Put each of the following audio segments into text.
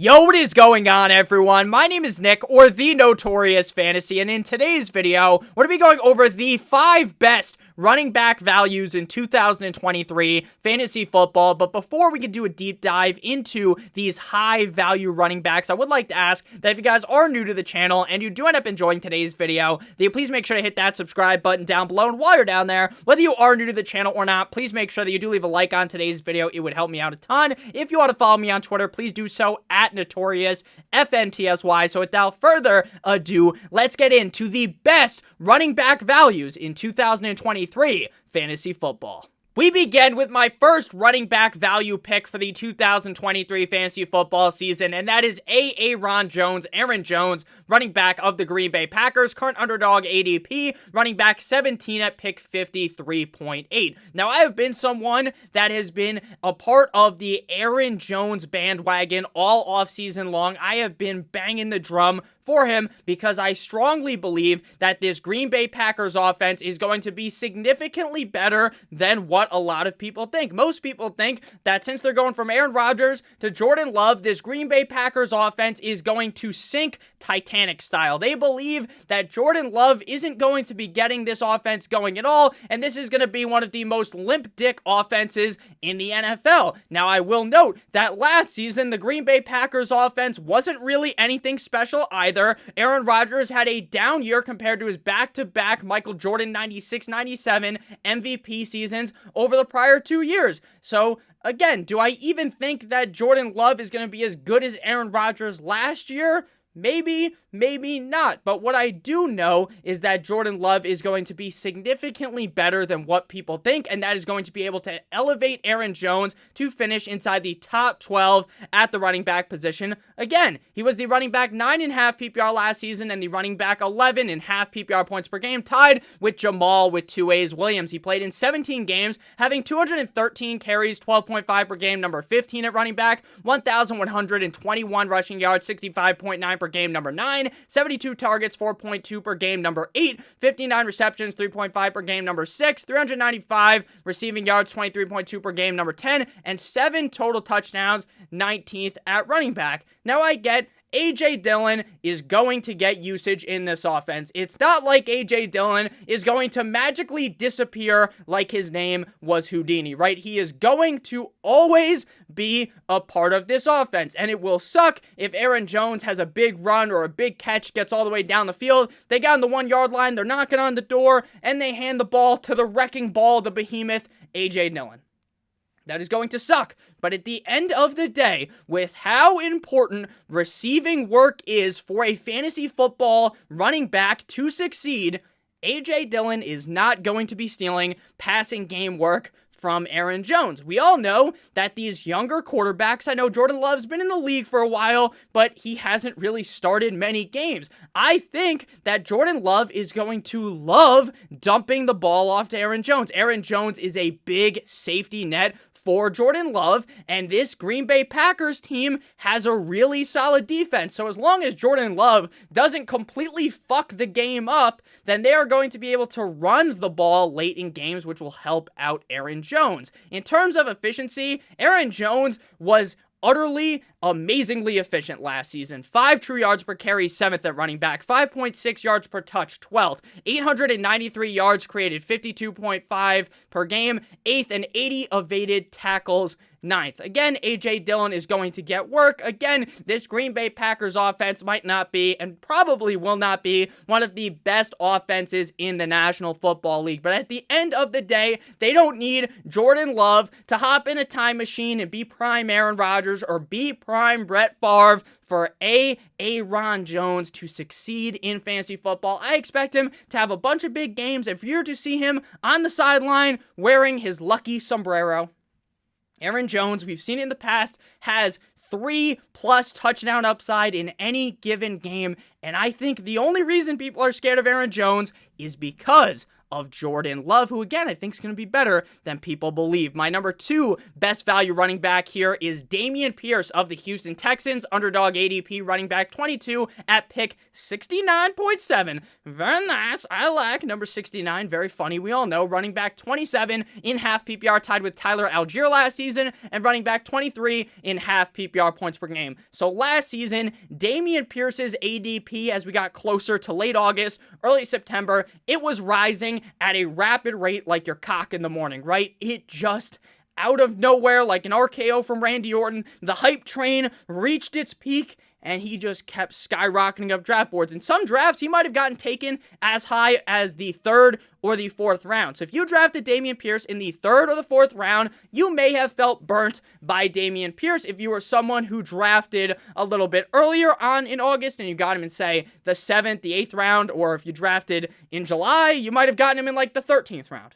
Yo, what is going on, everyone? My name is Nick, or the Notorious Fantasy, and in today's video, we're going to be going over the 5 best running back values in 2023 fantasy football. But before we can do a deep dive into these high value running backs, I would like to ask that if you guys are new to the channel and you do end up enjoying today's video, that you please make sure to hit that subscribe button down below. And while you're down there, whether you are new to the channel or not, please make sure that you do leave a like on today's video. It would help me out a ton. If you want to follow me on Twitter, please do so at NotoriousFantasy. So without further ado, let's get into the best running back values in 2023 fantasy football. We begin with my first running back value pick for the 2023 fantasy football season, and that is Aaron Jones, running back of the Green Bay Packers, current underdog ADP, running back 17 at pick 53.8. Now, I have been someone that has been a part of the Aaron Jones bandwagon all offseason long. I have been banging the drum for him because I strongly believe that this Green Bay Packers offense is going to be significantly better than what a lot of people think. Most people think that since they're going from Aaron Rodgers to Jordan Love, this Green Bay Packers offense is going to sink Titanic style. They believe that Jordan Love isn't going to be getting this offense going at all, and this is going to be one of the most limp dick offenses in the NFL. Now, I will note that last season, the Green Bay Packers offense wasn't really anything special either. Aaron Rodgers had a down year compared to his back-to-back Michael Jordan 96-97 MVP seasons over the prior 2 years. So, again, do I even think that Jordan Love is going to be as good as Aaron Rodgers last year? Maybe, maybe not. But what I do know is that Jordan Love is going to be significantly better than what people think, and that is going to be able to elevate Aaron Jones to finish inside the top 12 at the running back position. Again, he was the running back 9.5 PPR last season and the running back 11.5 PPR points per game, tied with Jamal with 2 A's Williams. He played in 17 games, having 213 carries, 12.5 per game, number 15 at running back, 1,121 rushing yards, 65.9 per game, number 9, 72 targets, 4.2 per game, number 8, 59 receptions, 3.5 per game, number 6, 395 receiving yards, 23.2 per game, number 10, and 7 total touchdowns, 19th at running back. Now I get A.J. Dillon is going to get usage in this offense. It's not like A.J. Dillon is going to magically disappear like his name was Houdini, right? He is going to always be a part of this offense, and it will suck if Aaron Jones has a big run or a big catch, gets all the way down the field. They got on the 1-yard line, they're knocking on the door, and they hand the ball to the wrecking ball, the behemoth, A.J. Dillon. That is going to suck. But at the end of the day, with how important receiving work is for a fantasy football running back to succeed, A.J. Dillon is not going to be stealing passing game work from Aaron Jones. We all know that these younger quarterbacks, I know Jordan Love's been in the league for a while, but he hasn't really started many games. I think that Jordan Love is going to love dumping the ball off to Aaron Jones. Aaron Jones is a big safety net for Jordan Love, and this Green Bay Packers team has a really solid defense. So as long as Jordan Love doesn't completely fuck the game up, then they are going to be able to run the ball late in games, which will help out Aaron Jones. In terms of efficiency, Aaron Jones was utterly, amazingly efficient last season. 5 true yards per carry, 7th at running back. 5.6 yards per touch, 12th. 893 yards created, 52.5 per game. 8th, and 80 evaded tackles, 9th. Again, A.J. Dillon is going to get work. Again, this Green Bay Packers offense might not be, and probably will not be, one of the best offenses in the National Football League. But at the end of the day, they don't need Jordan Love to hop in a time machine and be prime Aaron Rodgers or be prime Brett Favre for Aaron Jones to succeed in fantasy football. I expect him to have a bunch of big games. If you're to see him on the sideline wearing his lucky sombrero, Aaron Jones, we've seen it in the past, has 3+ touchdown upside in any given game, and I think the only reason people are scared of Aaron Jones is because of Jordan Love, who again, I think is going to be better than people believe. My number 2 best value running back here is Dameon Pierce of the Houston Texans, underdog ADP running back 22 at pick 69.7. Very nice. I like number 69. Very funny. We all know running back 27 in half PPR, tied with Tyler Algier last season, and running back 23 in half PPR points per game. So last season, Dameon Pierce's ADP, as we got closer to late August, early September, it was rising at a rapid rate like your cock in the morning, right? It just out of nowhere, like an RKO from Randy Orton, the hype train reached its peak, and he just kept skyrocketing up draft boards. In some drafts, he might have gotten taken as high as the 3rd or the 4th round. So if you drafted Dameon Pierce in the 3rd or the 4th round, you may have felt burnt by Dameon Pierce. If you were someone who drafted a little bit earlier on in August and you got him in, say, the 7th, the 8th round, or if you drafted in July, you might have gotten him in like the 13th round.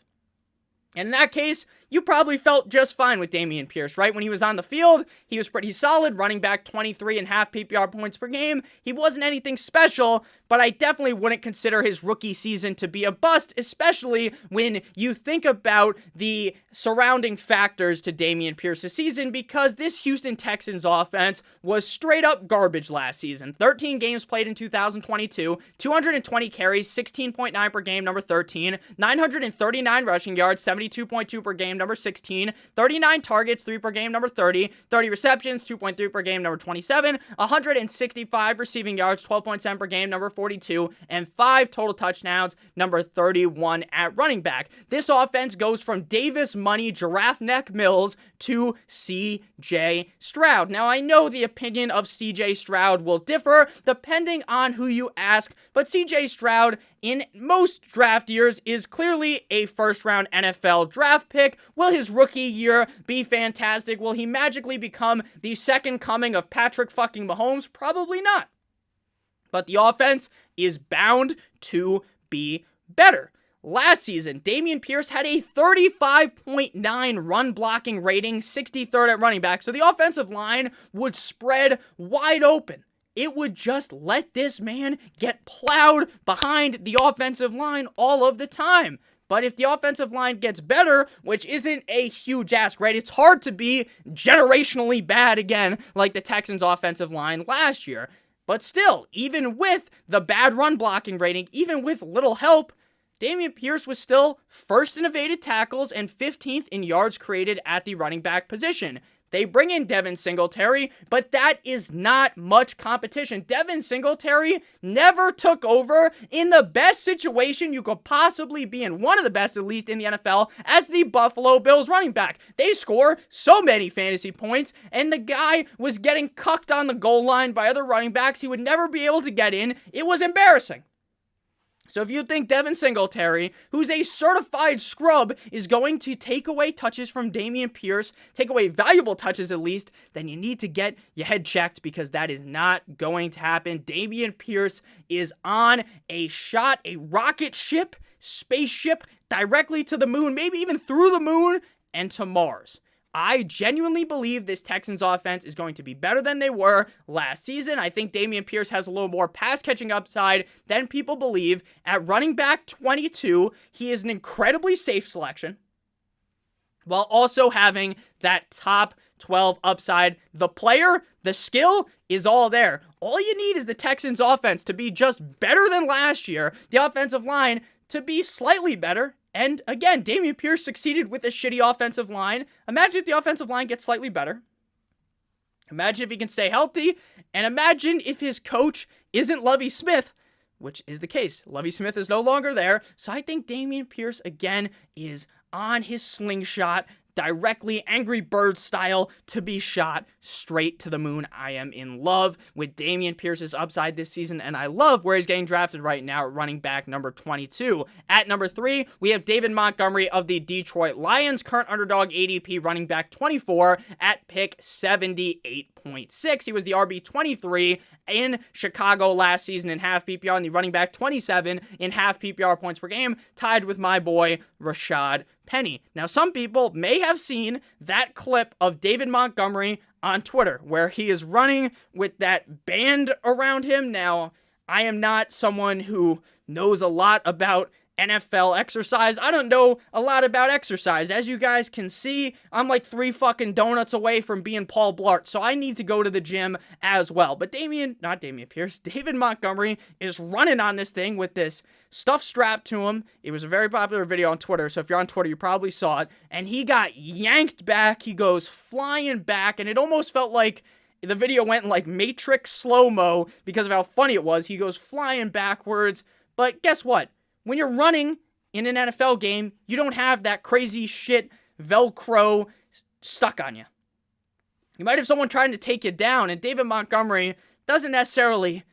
And in that case, you probably felt just fine with Dameon Pierce, right? When he was on the field, he was pretty solid, running back 23 and half PPR points per game. He wasn't anything special, but I definitely wouldn't consider his rookie season to be a bust, especially when you think about the surrounding factors to Dameon Pierce's season, because this Houston Texans offense was straight up garbage last season. 13 games played in 2022, 220 carries, 16.9 per game, number 13, 939 rushing yards, 72.2 per game, number 16, 39 targets, 3 per game, number 30, 30 receptions, 2.3 per game, number 27, 165 receiving yards, 12.7 per game, number 42, and 5 total touchdowns, number 31 at running back. This offense goes from Davis Money Giraffe Neck Mills to CJ Stroud. Now, I know the opinion of CJ Stroud will differ depending on who you ask, but CJ Stroud in most draft years is clearly a first-round NFL draft pick. Will his rookie year be fantastic? Will he magically become the second coming of Patrick fucking Mahomes? Probably not. But the offense is bound to be better. Last season, Dameon Pierce had a 35.9 run blocking rating, 63rd at running back, so the offensive line would spread wide open. It would just let this man get plowed behind the offensive line all of the time. But if the offensive line gets better, which isn't a huge ask, right? It's hard to be generationally bad again like the Texans offensive line last year. But still, even with the bad run blocking rating, even with little help, Dameon Pierce was still first in evaded tackles and 15th in yards created at the running back position. They bring in Devin Singletary, but that is not much competition. Devin Singletary never took over in the best situation you could possibly be in, one of the best at least in the NFL, as the Buffalo Bills running back. They score so many fantasy points, and the guy was getting cucked on the goal line by other running backs. He would never be able to get in. It was embarrassing. So if you think Devin Singletary, who's a certified scrub, is going to take away touches from Dameon Pierce, take away valuable touches at least, then you need to get your head checked, because that is not going to happen. Dameon Pierce is on a shot, a rocket ship, spaceship, directly to the moon, maybe even through the moon and to Mars. I genuinely believe this Texans offense is going to be better than they were last season. I think Dameon Pierce has a little more pass-catching upside than people believe. At running back 22, he is an incredibly safe selection, while also having that top 12 upside. The player, the skill is all there. All you need is the Texans offense to be just better than last year, the offensive line to be slightly better. And again, Dameon Pierce succeeded with a shitty offensive line. Imagine if the offensive line gets slightly better. Imagine if he can stay healthy. And imagine if his coach isn't Lovie Smith, which is the case. Lovie Smith is no longer there. So I think Dameon Pierce, again, is on his slingshot, directly Angry Bird style, to be shot straight to the moon. I am in love with Dameon Pierce's upside this season, and I love where he's getting drafted right now, running back number 22. At number 3, we have David Montgomery of the Detroit Lions, current underdog ADP running back 24 at pick 78.6. He was the RB 23 in Chicago last season in half PPR, and the running back 27 in half PPR points per game, tied with my boy Rashad Penny. Now, some people may have seen that clip of David Montgomery on Twitter where he is running with that band around him. Now, I am not someone who knows a lot about NFL exercise. I don't know a lot about exercise. As you guys can see, I'm like 3 fucking donuts away from being Paul Blart, so I need to go to the gym as well. But David Montgomery is running on this thing with this stuff strapped to him. It was a very popular video on Twitter, so if you're on Twitter, you probably saw it. And he got yanked back. He goes flying back, and it almost felt like the video went in like Matrix slow-mo because of how funny it was. He goes flying backwards, but guess what? When you're running in an NFL game, you don't have that crazy shit Velcro stuck on you. You might have someone trying to take you down, and David Montgomery doesn't necessarily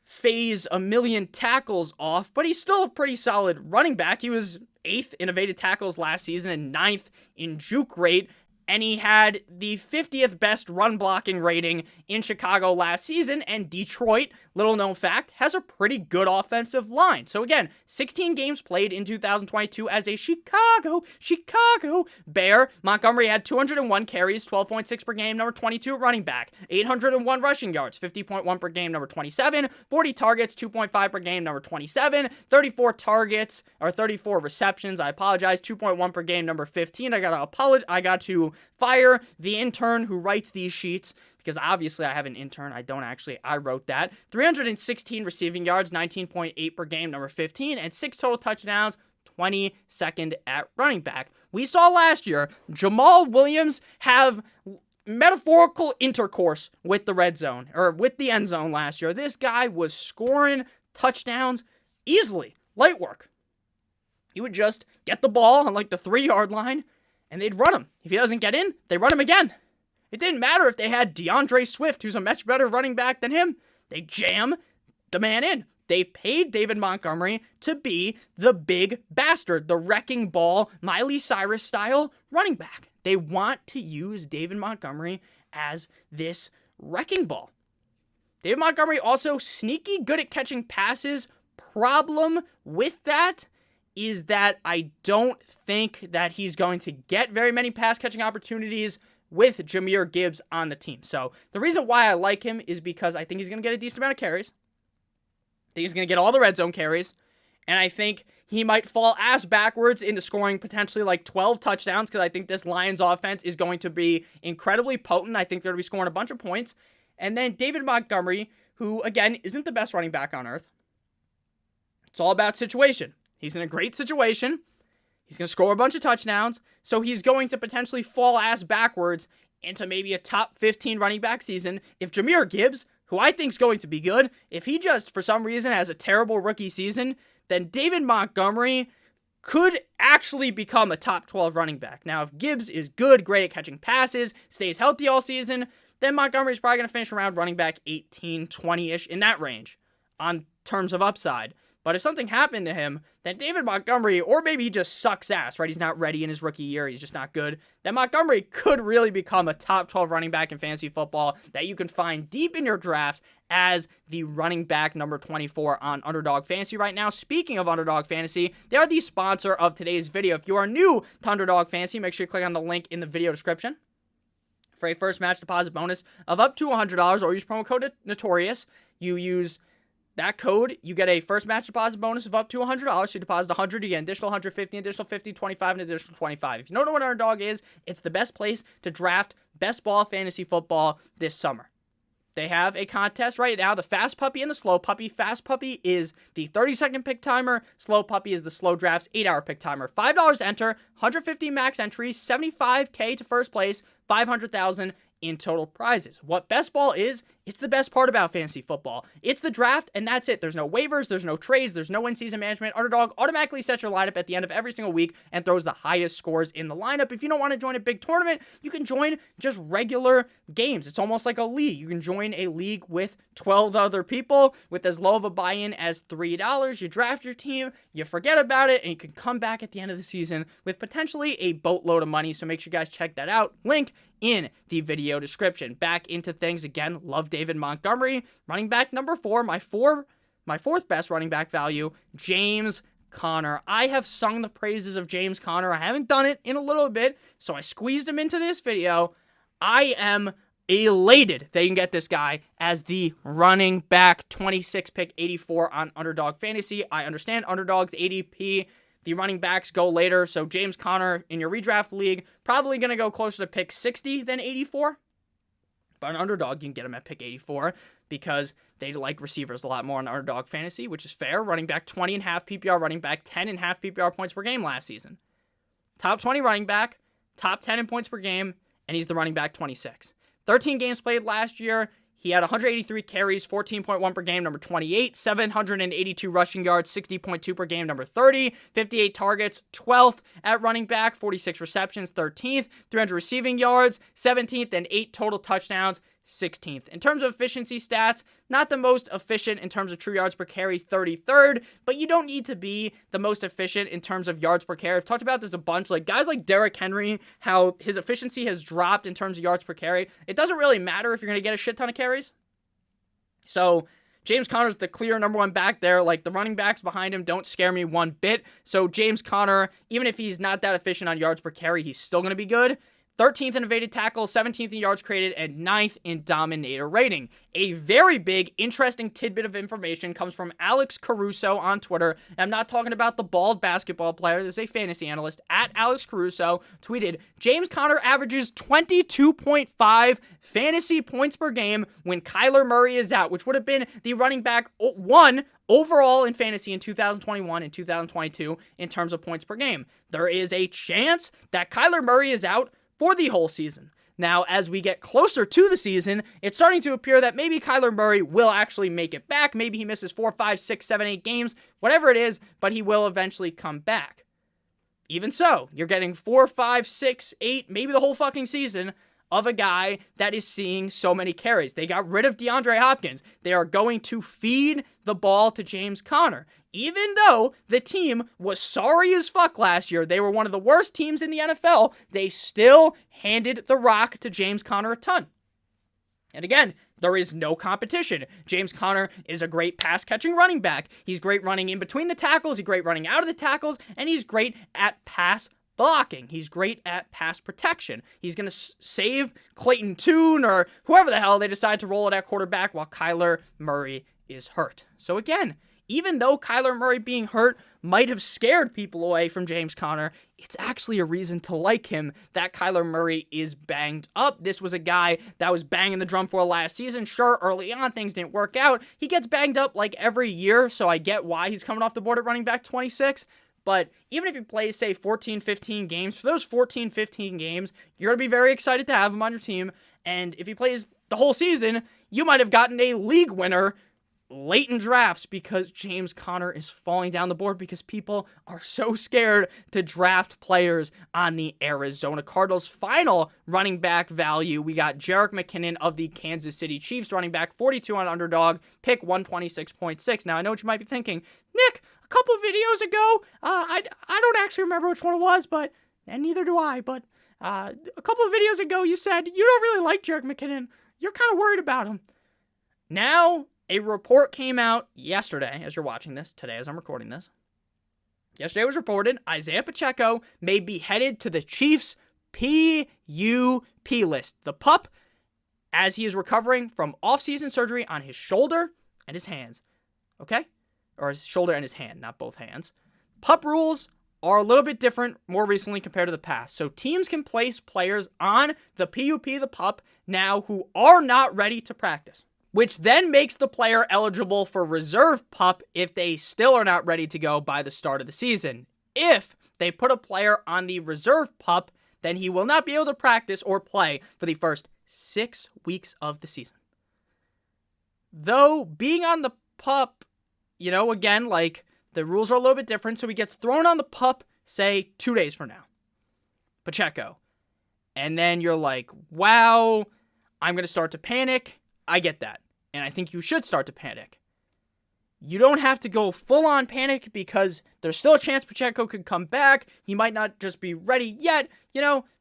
phase a million tackles off, but he's still a pretty solid running back. He was 8th in evaded tackles last season and 9th in juke rate, and he had the 50th best run blocking rating in Chicago last season, and Detroit, little known fact, has a pretty good offensive line. So again, 16 games played in 2022 as a Chicago Bear. Montgomery had 201 carries, 12.6 per game, number 22 at running back, 801 rushing yards, 50.1 per game, number 27, 40 targets, 2.5 per game, number 27, 34 receptions, 2.1 per game, number 15. I got to fire the intern who writes these sheets, because obviously I have an intern. I wrote that. 316 receiving yards, 19.8 per game, number 15, and 6 total touchdowns, 22nd at running back. We saw last year Jamal Williams have metaphorical intercourse with the red zone, or with the end zone last year. This guy was scoring touchdowns easily. Light work. He would just get the ball on like the 3-yard line, and they'd run him. If he doesn't get in, they run him again. It didn't matter if they had DeAndre Swift, who's a much better running back than him. They jam the man in. They paid David Montgomery to be the big bastard, the wrecking ball, Miley Cyrus style running back. They want to use David Montgomery as this wrecking ball. David Montgomery also sneaky good at catching passes. Problem with that is that I don't think that he's going to get very many pass catching opportunities with Jahmyr Gibbs on the team. So the reason why I like him is because I think he's going to get a decent amount of carries. I think he's going to get all the red zone carries. And I think he might fall ass backwards into scoring potentially like 12 touchdowns, because I think this Lions offense is going to be incredibly potent. I think they're going to be scoring a bunch of points. And then David Montgomery, who again isn't the best running back on earth. It's all about situation. He's in a great situation. He's going to score a bunch of touchdowns. So he's going to potentially fall ass backwards into maybe a top 15 running back season. If Jahmyr Gibbs, who I think is going to be good, if he just, for some reason, has a terrible rookie season, then David Montgomery could actually become a top 12 running back. Now, if Gibbs is good, great at catching passes, stays healthy all season, then Montgomery's probably going to finish around running back 18, 20-ish, in that range on terms of upside. But if something happened to him, then David Montgomery, or maybe he just sucks ass, right? He's not ready in his rookie year. He's just not good. Then Montgomery could really become a top 12 running back in fantasy football that you can find deep in your draft as the running back number 24 on Underdog Fantasy right now. Speaking of Underdog Fantasy, they are the sponsor of today's video. If you are new to Underdog Fantasy, make sure you click on the link in the video description for a first match deposit bonus of up to $100, or use promo code Notorious. You use that code, you get a first match deposit bonus of up to $100. So you deposit $100, you get an additional $150, additional $50, $25, and additional $25. If you don't know what Underdog is, it's the best place to draft best ball fantasy football this summer. They have a contest right now, the Fast Puppy and the Slow Puppy. Fast Puppy is the 30-second pick timer. Slow Puppy is the Slow Drafts 8-hour pick timer. $5 to enter, 150 max entries, $75K to first place, $500,000 in total prizes. What best ball is, it's the best part about fantasy football. It's the draft, and that's it. There's no waivers, there's no trades, there's no in-season management. Underdog automatically sets your lineup at the end of every single week and throws the highest scores in the lineup. If you don't want to join a big tournament, you can join just regular games. It's almost like a league. You can join a league with 12 other people with as low of a buy-in as $3. You draft your team, you forget about it, and you can come back at the end of the season with potentially a boatload of money. So make sure you guys check that out. Link in the video description. Back into things again. Love David Montgomery. Running back number 4, my fourth best running back value, James Conner. I have sung the praises of James Conner. I haven't done it in a little bit, so I squeezed him into this video. I am elated they can get this guy as the running back 26 pick 84 on Underdog Fantasy. I understand Underdog's ADP. The running backs go later, so James Conner in your redraft league probably going to go closer to pick 60 than 84. But on Underdog, you can get him at pick 84 because they like receivers a lot more on Underdog Fantasy, which is fair. Running back 20.5 PPR, running back 10.5 PPR points per game last season. Top 20 running back, top 10 in points per game, and he's the running back 26. 13 games played last year. He had 183 carries, 14.1 per game, number 28, 782 rushing yards, 60.2 per game, number 30, 58 targets, 12th at running back, 46 receptions, 13th, 300 receiving yards, 17th, and 8 total touchdowns, 16th. In terms of efficiency stats, not the most efficient in terms of true yards per carry, 33rd, but you don't need to be the most efficient in terms of yards per carry. I've talked about this a bunch, like guys like Derrick Henry, how his efficiency has dropped in terms of yards per carry. It doesn't really matter if you're going to get a shit ton of carries. So James Conner's the clear number one back there. Like, the running backs behind him don't scare me one bit. So James Conner, even if he's not that efficient on yards per carry, he's still going to be good. 13th in evaded tackles, 17th in yards created, and 9th in dominator rating. A very big, interesting tidbit of information comes from Alex Caruso on Twitter. I'm not talking about the bald basketball player. This is a fantasy analyst. At Alex Caruso tweeted, James Conner averages 22.5 fantasy points per game when Kyler Murray is out, which would have been the running back one overall in fantasy in 2021 and 2022 in terms of points per game. There is a chance that Kyler Murray is out for the whole season. Now, as we get closer to the season, it's starting to appear that maybe Kyler Murray will actually make it back. Maybe he misses 4, 5, 6, 7, 8 games, whatever it is, but he will eventually come back. Even so, you're getting 4, 5, 6, 8, maybe the whole fucking season of a guy that is seeing so many carries. They got rid of DeAndre Hopkins. They are going to feed the ball to James Conner. Even though the team was sorry as fuck last year, they were one of the worst teams in the NFL, they still handed the rock to James Conner a ton. And again, there is no competition. James Conner is a great pass-catching running back. He's great running in between the tackles, he's great running out of the tackles, and he's great at pass blocking. He's great at pass protection. He's going to save Clayton Tune or whoever the hell they decide to roll it at quarterback while Kyler Murray is hurt. So again, even though Kyler Murray being hurt might have scared people away from James Conner, it's actually a reason to like him that Kyler Murray is banged up. This was a guy that was banging the drum for last season. Sure, early on, things didn't work out. He gets banged up like every year, so I get why he's coming off the board at running back 26. But even if he plays, say, 14, 15 games, for those 14, 15 games, you're going to be very excited to have him on your team. And if he plays the whole season, you might have gotten a league winner late in drafts because James Conner is falling down the board because people are so scared to draft players on the Arizona Cardinals. Final running back value, we got Jerick McKinnon of the Kansas City Chiefs, running back 42 on Underdog, pick 126.6. Now, I know what you might be thinking, Nick, a couple of videos ago, I don't actually remember which one it was, and neither do I, but a couple of videos ago, you said you don't really like Jerick McKinnon. You're kind of worried about him. Now, a report came out yesterday, as you're watching this, today as I'm recording this. Yesterday it was reported Isaiah Pacheco may be headed to the Chiefs' PUP list. The pup, as he is recovering from off-season surgery on his shoulder and his hands. Okay? Or his shoulder and his hand, not both hands. PUP rules are a little bit different more recently compared to the past. So teams can place players on the PUP, the pup, now who are not ready to practice, which then makes the player eligible for reserve pup if they still are not ready to go by the start of the season. If they put a player on the reserve pup, then he will not be able to practice or play for the first 6 weeks of the season. Though being on the pup, again, like, the rules are a little bit different, so he gets thrown on the pup, say, 2 days from now. Pacheco. And then you're like, wow, I'm going to start to panic. I get that. And I think you should start to panic. You don't have to go full-on panic because there's still a chance Pacheco could come back. He might not just be ready yet.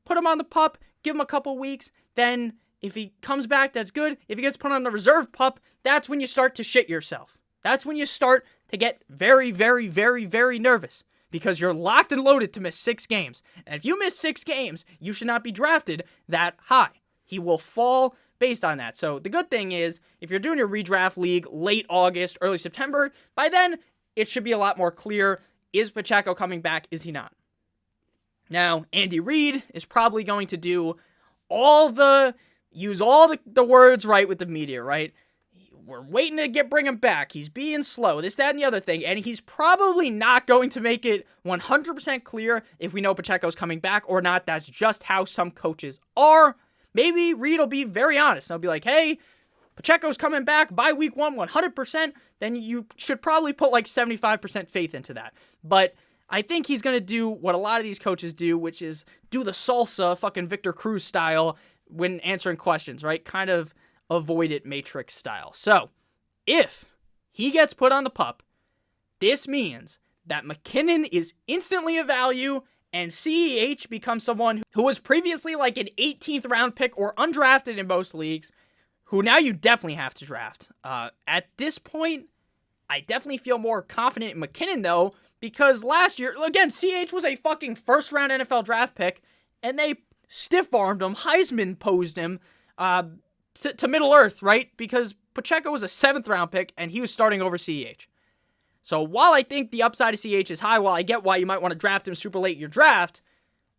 Put him on the pup, give him a couple weeks. Then if he comes back, that's good. If he gets put on the reserve pup, that's when you start to shit yourself. That's when you start to get very, very, very, very nervous because you're locked and loaded to miss 6 games. And if you miss 6 games, you should not be drafted that high. He will fall based on that. So the good thing is, if you're doing your redraft league late August, early September, by then it should be a lot more clear. Is Pacheco coming back? Is he not? Now, Andy Reid is probably going to use all the words right with the media, right? We're waiting to bring him back. He's being slow, this, that, and the other thing. And he's probably not going to make it 100% clear if we know Pacheco's coming back or not. That's just how some coaches are. Maybe Reid will be very honest. He'll be like, hey, Pacheco's coming back by week 1, 100%. Then you should probably put like 75% faith into that. But I think he's going to do what a lot of these coaches do, which is do the salsa fucking Victor Cruz style when answering questions, right? Kind of avoid it Matrix style. So, if he gets put on the pup, this means that McKinnon is instantly a value and CEH becomes someone who was previously like an 18th round pick or undrafted in most leagues, who now you definitely have to draft. At this point, I definitely feel more confident in McKinnon though, because last year, again, CH was a fucking first round NFL draft pick and they stiff-armed him, Heisman posed him, to Middle Earth, right? Because Pacheco was a 7th round pick and he was starting over CEH. So while I think the upside of CEH is high, while I get why you might want to draft him super late in your draft,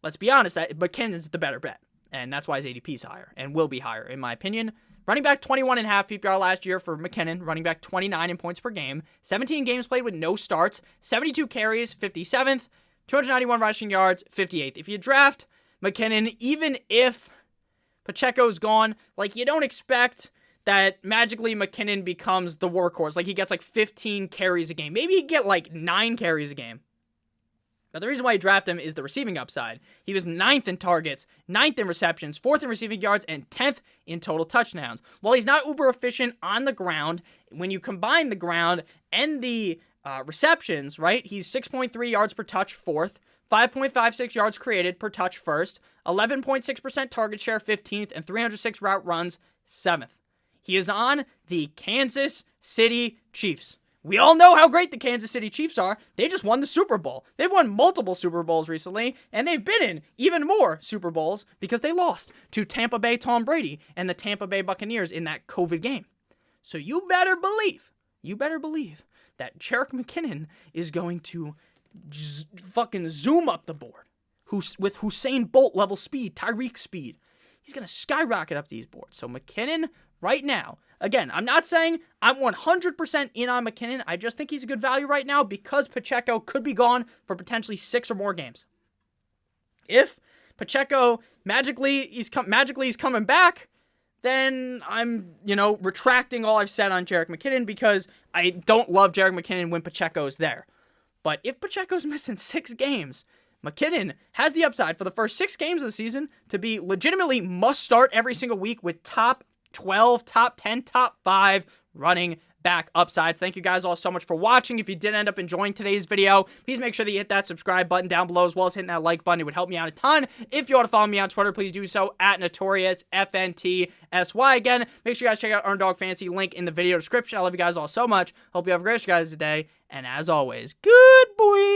let's be honest, McKinnon's the better bet. And that's why his ADP is higher and will be higher, in my opinion. Running back 21.5 PPR last year for McKinnon, running back 29 in points per game, 17 games played with no starts, 72 carries, 57th, 291 rushing yards, 58th. If you draft McKinnon, even if Pacheco's gone, like, you don't expect that magically McKinnon becomes the workhorse. Like, he gets like 15 carries a game. Maybe he get like 9 carries a game. But the reason why you draft him is the receiving upside. He was 9th in targets, 9th in receptions, 4th in receiving yards, and 10th in total touchdowns. While he's not uber efficient on the ground, when you combine the ground and the receptions, right, he's 6.3 yards per touch, 4th. 5.56 yards created per touch, 1st, 11.6% target share, 15th, and 306 route runs, 7th. He is on the Kansas City Chiefs. We all know how great the Kansas City Chiefs are. They just won the Super Bowl. They've won multiple Super Bowls recently, and they've been in even more Super Bowls because they lost to Tampa Bay Tom Brady and the Tampa Bay Buccaneers in that COVID game. So you better believe that Jerick McKinnon is going to fucking zoom up the board with Usain Bolt level speed, Tyreek speed. He's going to skyrocket up these boards. So McKinnon right now, again, I'm not saying I'm 100% in on McKinnon. I just think he's a good value right now because Pacheco could be gone for potentially 6 or more games. If Pacheco magically he's coming back, then I'm, retracting all I've said on Jerick McKinnon because I don't love Jerick McKinnon when Pacheco's there. But if Pacheco's missing 6 games, McKinnon has the upside for the first 6 games of the season to be legitimately must start every single week with top 12, top 10, top 5 running back upsides. Thank you guys all so much for watching. If you did end up enjoying today's video, please make sure that you hit that subscribe button down below as well as hitting that like button. It would help me out a ton. If you want to follow me on Twitter, please do so at NotoriousFantasy. Again, make sure you guys check out Underdog Fantasy, link in the video description. I love you guys all so much. Hope you have a great guys today. And as always, good boy.